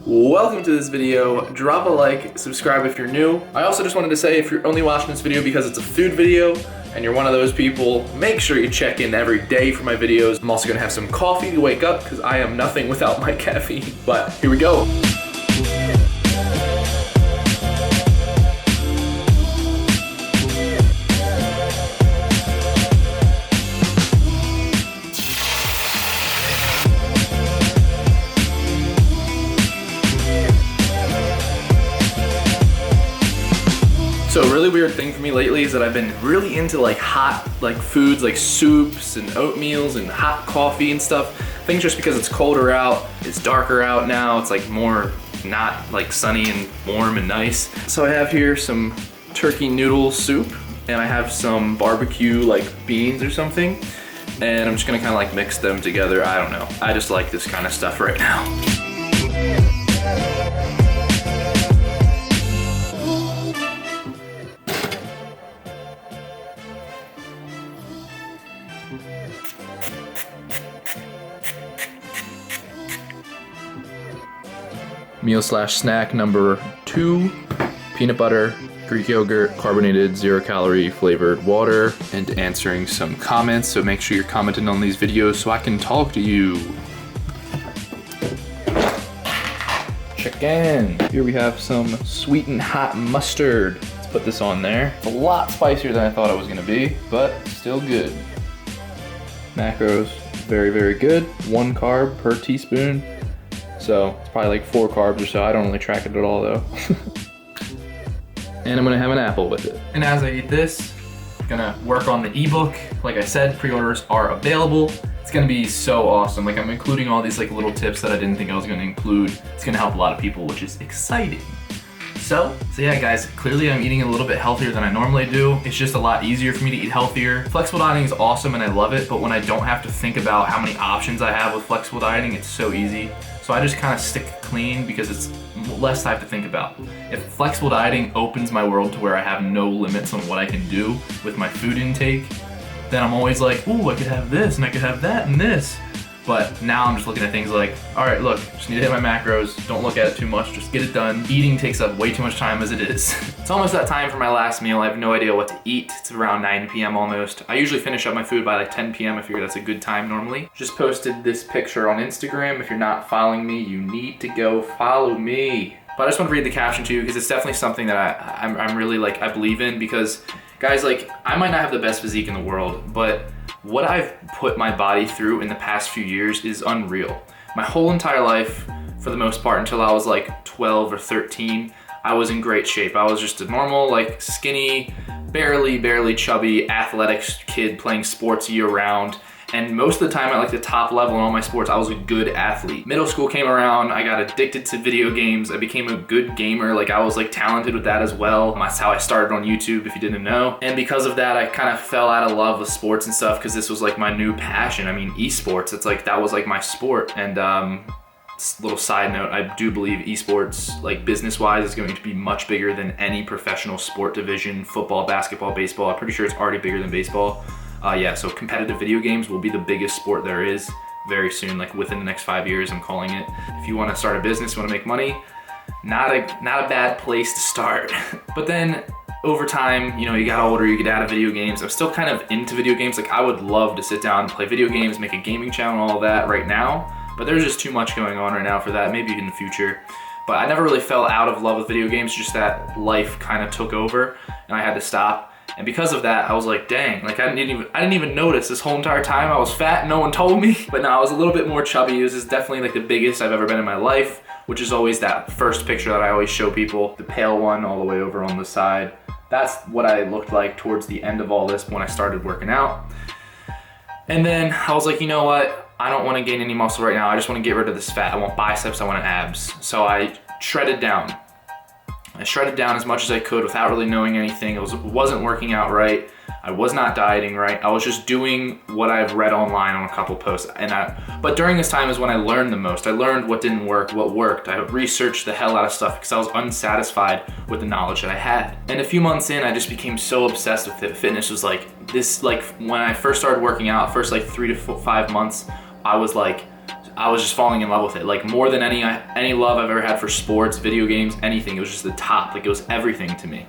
Welcome to this video. Drop a like, subscribe if you're new. I also just wanted to say, if you're only watching this video because it's a food video and you're one of those people, make sure you check in every day for my videos. I'm also gonna have some coffee to wake up because I am nothing without my caffeine. But here we go. So a really weird thing for me lately is that I've been really into like hot foods like soups and oatmeals and hot coffee and stuff. I think just because it's colder out, it's darker out now, it's like more not like sunny and warm and nice. So I have here some turkey noodle soup and I have some barbecue like beans or something. And I'm just gonna kind of like mix them together. I don't know. I just like this kind of stuff right now. Meal/snack number 2, peanut butter, Greek yogurt, carbonated 0-calorie flavored water, and answering some comments. So make sure you're commenting on these videos so I can talk to you. Chicken. Here we have some sweet and hot mustard. Let's put this on there. It's a lot spicier than I thought it was gonna be, but still good. Macros, very, very good. 1 carb per teaspoon. So it's probably like 4 carbs or so. I don't really track it at all though. And I'm gonna have an apple with it. And as I eat this, I'm gonna work on the ebook. Like I said, pre-orders are available. It's gonna be so awesome. Like I'm including all these like little tips that I didn't think I was gonna include. It's gonna help a lot of people, which is exciting. So yeah guys, clearly I'm eating a little bit healthier than I normally do. It's just a lot easier for me to eat healthier. Flexible dieting is awesome and I love it, but when I don't have to think about how many options I have with flexible dieting, it's so easy. So I just kind of stick clean because it's less I have to think about. If flexible dieting opens my world to where I have no limits on what I can do with my food intake, then I'm always like, ooh, I could have this and I could have that and this. But now I'm just looking at things like, all right, look, just need to hit my macros. Don't look at it too much, just get it done. Eating takes up way too much time as it is. It's almost that time for my last meal. I have no idea what to eat. It's around 9 p.m. almost. I usually finish up my food by like 10 p.m. I figure that's a good time normally. Just posted this picture on Instagram. If you're not following me, you need to go follow me. But I just want to read the caption to you because it's definitely something that I'm really like, I believe in because guys, like I might not have the best physique in the world, but what I've put my body through in the past few years is unreal. My whole entire life, for the most part, until I was like 12 or 13, I was in great shape. I was just a normal, like skinny, barely chubby, athletic kid playing sports year round. And most of the time at like the top level in all my sports, I was a good athlete. Middle school came around, I got addicted to video games. I became a good gamer, like I was like talented with that as well. That's how I started on YouTube, if you didn't know. And because of that, I kind of fell out of love with sports and stuff because this was like my new passion. I mean, esports, it's like, that was like my sport. And little side note, I do believe esports, like business-wise, is going to be much bigger than any professional sport division, football, basketball, baseball. I'm pretty sure it's already bigger than baseball. Yeah, so competitive video games will be the biggest sport there is very soon, like within the next 5 years, I'm calling it. If you wanna start a business, you wanna make money, not a bad place to start. But then over time, you know, you got older, you get out of video games. I'm still kind of into video games. Like I would love to sit down and play video games, make a gaming channel, all that right now, but there's just too much going on right now for that, maybe in the future. But I never really fell out of love with video games, just that life kind of took over and I had to stop. And because of that, I was like, dang, like I didn't even notice this whole entire time. I was fat, no one told me. But no, I was a little bit more chubby. This is definitely like the biggest I've ever been in my life, which is always that first picture that I always show people, the pale one all the way over on the side. That's what I looked like towards the end of all this when I started working out. And then I was like, you know what? I don't want to gain any muscle right now. I just want to get rid of this fat. I want biceps, I want abs. So I shredded down. I shredded down as much as I could without really knowing anything. It wasn't working out right. I was not dieting right. I was just doing what I've read online on a couple posts. But during this time is when I learned the most. I learned what didn't work, what worked. I researched the hell out of stuff because I was unsatisfied with the knowledge that I had. And a few months in, I just became so obsessed with it. Fitness was like this, like when I first started working out, first like 3 to 5 months, I was like, I was just falling in love with it. Like more than any love I've ever had for sports, video games, anything. It was just the top, like it was everything to me.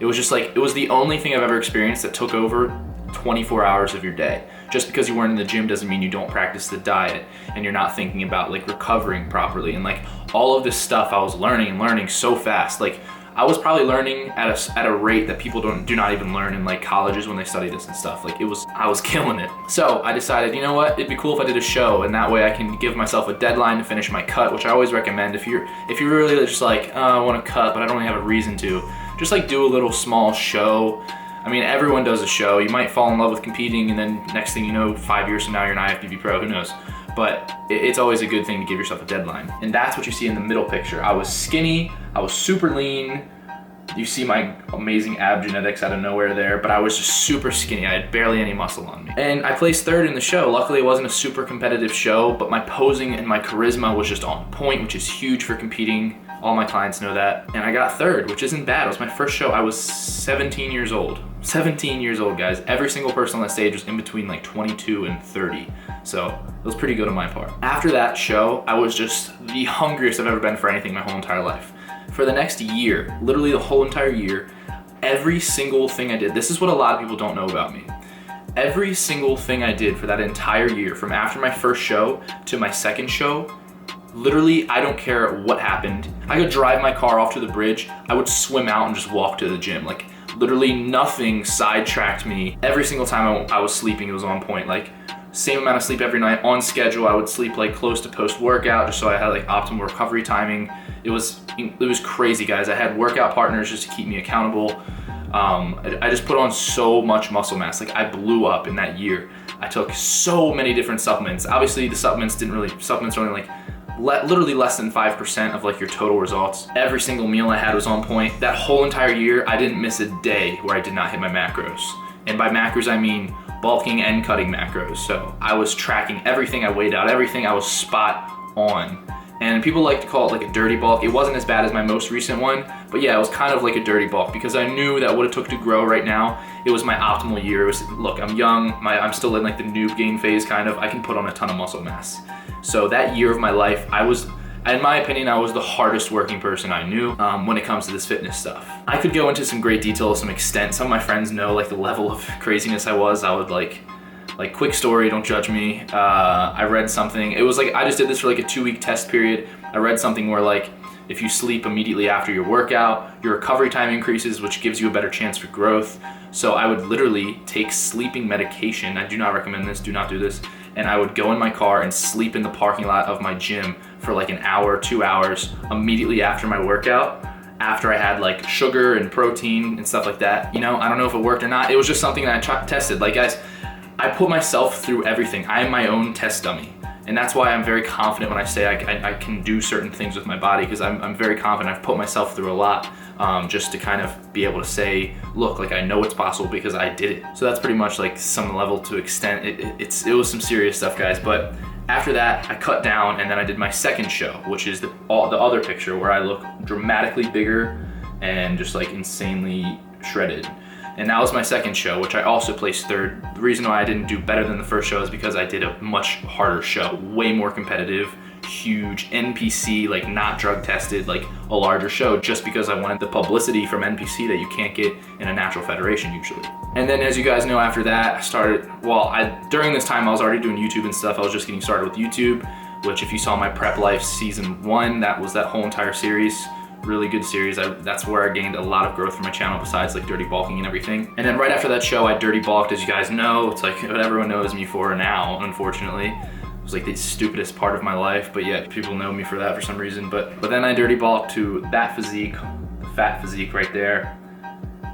It was just like, it was the only thing I've ever experienced that took over 24 hours of your day. Just because you weren't in the gym doesn't mean you don't practice the diet and you're not thinking about like recovering properly. And like all of this stuff I was learning so fast. Like I was probably learning at a rate that people do not even learn in like colleges when they study this and stuff. Like I was killing it. So I decided, you know what, it'd be cool if I did a show, and that way I can give myself a deadline to finish my cut, which I always recommend if you're really just like, oh, I want to cut, but I don't really have a reason to. Just like do a little small show. I mean, everyone does a show. You might fall in love with competing, and then next thing you know, 5 years from now, you're an IFBB pro, who knows? But it's always a good thing to give yourself a deadline. And that's what you see in the middle picture. I was skinny, I was super lean. You see my amazing ab genetics out of nowhere there, but I was just super skinny. I had barely any muscle on me. And I placed third in the show. Luckily, it wasn't a super competitive show, but my posing and my charisma was just on point, which is huge for competing. All my clients know that. And I got third, which isn't bad. It was my first show. I was 17 years old. 17 years old, guys. Every single person on that stage was in between like 22 and 30. So it was pretty good on my part. After that show, I was just the hungriest I've ever been for anything my whole entire life. For the next year, literally the whole entire year, every single thing I did, this is what a lot of people don't know about me. Every single thing I did for that entire year, from after my first show to my second show, literally, I don't care what happened. I could drive my car off to the bridge. I would swim out and just walk to the gym. Like literally nothing sidetracked me. Every single time I was sleeping, it was on point. Like same amount of sleep every night, on schedule. I would sleep like close to post-workout just so I had like optimal recovery timing. It was crazy, guys. I had workout partners just to keep me accountable. I just put on so much muscle mass. Like I blew up in that year. I took so many different supplements. Obviously the supplements are only like literally less than 5% of like your total results. Every single meal I had was on point. That whole entire year, I didn't miss a day where I did not hit my macros. And by macros, I mean bulking and cutting macros. So I was tracking everything, I weighed out everything, I was spot on. And people like to call it like a dirty bulk. It wasn't as bad as my most recent one, but yeah, it was kind of like a dirty bulk because I knew that what it took to grow right now, it was my optimal year. It was, look, I'm young, I'm still in like the noob gain phase kind of. I can put on a ton of muscle mass. So that year of my life, in my opinion, I was the hardest working person I knew when it comes to this fitness stuff. I could go into some great detail to some extent. Some of my friends know like the level of craziness I was. I would like quick story, don't judge me. I read something, it was like, I just did this for like a 2-week test period. I read something where like, if you sleep immediately after your workout, your recovery time increases, which gives you a better chance for growth. So I would literally take sleeping medication. I do not recommend this, do not do this. And I would go in my car and sleep in the parking lot of my gym for like an hour, 2 hours immediately after my workout, after I had like sugar and protein and stuff like that. You know, I don't know if it worked or not. It was just something that I tested. Like guys, I put myself through everything. I am my own test dummy. And that's why I'm very confident when I say I can do certain things with my body, because I'm very confident. I've put myself through a lot just to kind of be able to say, look, like I know it's possible because I did it. So that's pretty much like some level to extent. It was some serious stuff, guys. But after that, I cut down and then I did my second show, which is the other picture where I look dramatically bigger and just like insanely shredded. And that was my second show, which I also placed third. The reason why I didn't do better than the first show is because I did a much harder show, way more competitive, huge NPC, like not drug tested, like a larger show, just because I wanted the publicity from NPC that you can't get in a natural federation usually. And then as you guys know, after that, I started, during this time I was already doing YouTube and stuff. I was just getting started with YouTube, which if you saw my Prep Life season 1, that was that whole entire series. Really good series. That's where I gained a lot of growth for my channel besides like dirty bulking and everything. And then right after that show, I dirty bulked, as you guys know. It's like what everyone knows me for now, unfortunately. It was like the stupidest part of my life, but yeah, people know me for that for some reason. But then I dirty bulked to that physique, the fat physique right there.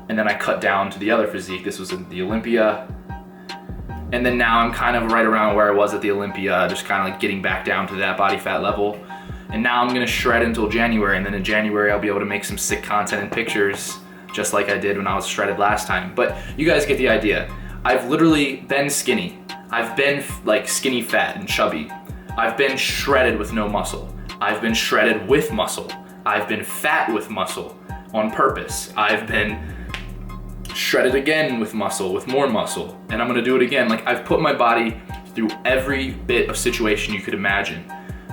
And then I cut down to the other physique. This was in the Olympia. And then now I'm kind of right around where I was at the Olympia, just kind of like getting back down to that body fat level. And now I'm gonna shred until January, and then in January I'll be able to make some sick content and pictures just like I did when I was shredded last time. But you guys get the idea. I've literally been skinny. I've been like skinny fat and chubby. I've been shredded with no muscle. I've been shredded with muscle. I've been fat with muscle on purpose. I've been shredded again with muscle, with more muscle, and I'm gonna do it again. Like I've put my body through every bit of situation you could imagine.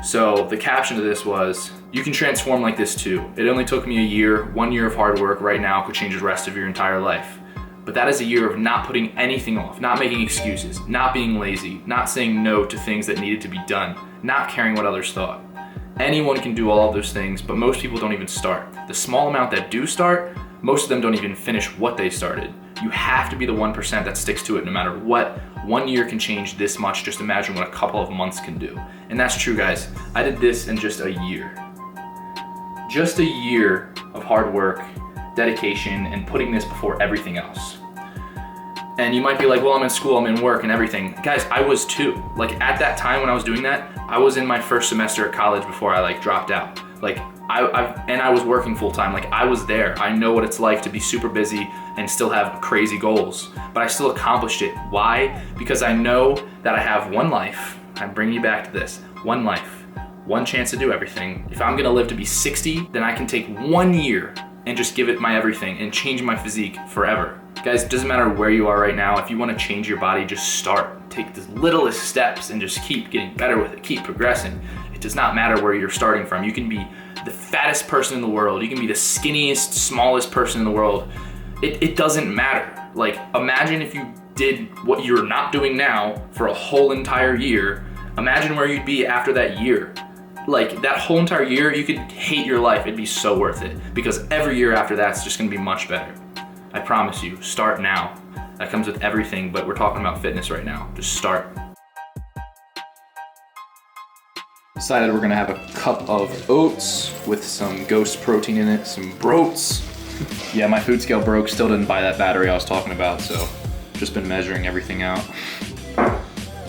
So the caption to this was, you can transform like this too. It only took me a year. 1 year of hard work right now could change the rest of your entire life. But that is a year of not putting anything off, not making excuses, not being lazy, not saying no to things that needed to be done, not caring what others thought. Anyone can do all of those things, but most people don't even start. The small amount that do start, most of them don't even finish what they started. You have to be the 1% that sticks to it no matter what. 1 year can change this much. Just imagine what a couple of months can do. And that's true, guys. I did this in just a year. Just a year of hard work, dedication, and putting this before everything else. And you might be like, well, I'm in school, I'm in work and everything. Guys, I was too. Like at that time when I was doing that, I was in my first semester at college before I dropped out. I was working full time. I was there. I know what it's like to be super busy and still have crazy goals, but I still accomplished it. Why? Because I know that I have one life. I'm bringing you back to this. One life, one chance to do everything. If I'm gonna live to be 60, then I can take 1 year and just give it my everything and change my physique forever. Guys, it doesn't matter where you are right now. If you want to change your body, just start. Take the littlest steps and just keep getting better with it. Keep progressing. It does not matter where you're starting from. You can be the fattest person in the world. You can be the skinniest, smallest person in the world. It doesn't matter. Imagine if you did what you're not doing now for a whole entire year. Imagine where you'd be after that year. That whole entire year, you could hate your life. It'd be so worth it, because every year after that's just gonna be much better. I promise you, start now. That comes with everything, but we're talking about fitness right now. Just start. Decided we're gonna have a cup of oats with some ghost protein in it, some broats. Yeah, my food scale broke, still didn't buy that battery I was talking about, so just been measuring everything out.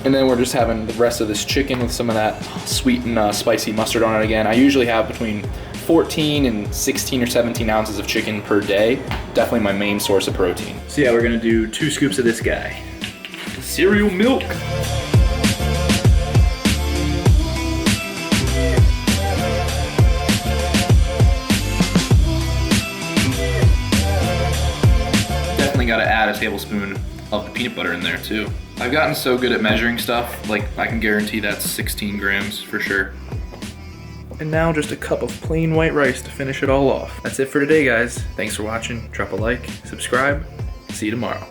And then we're just having the rest of this chicken with some of that sweet and spicy mustard on it again. I usually have between 14 and 16 or 17 ounces of chicken per day. Definitely my main source of protein. So yeah, we're gonna do 2 scoops of this guy. Cereal milk. Definitely gotta add a tablespoon of the peanut butter in there too. I've gotten so good at measuring stuff, I can guarantee that's 16 grams for sure. And now just a cup of plain white rice to finish it all off. That's it for today, guys. Thanks for watching. Drop a like, subscribe. See you tomorrow.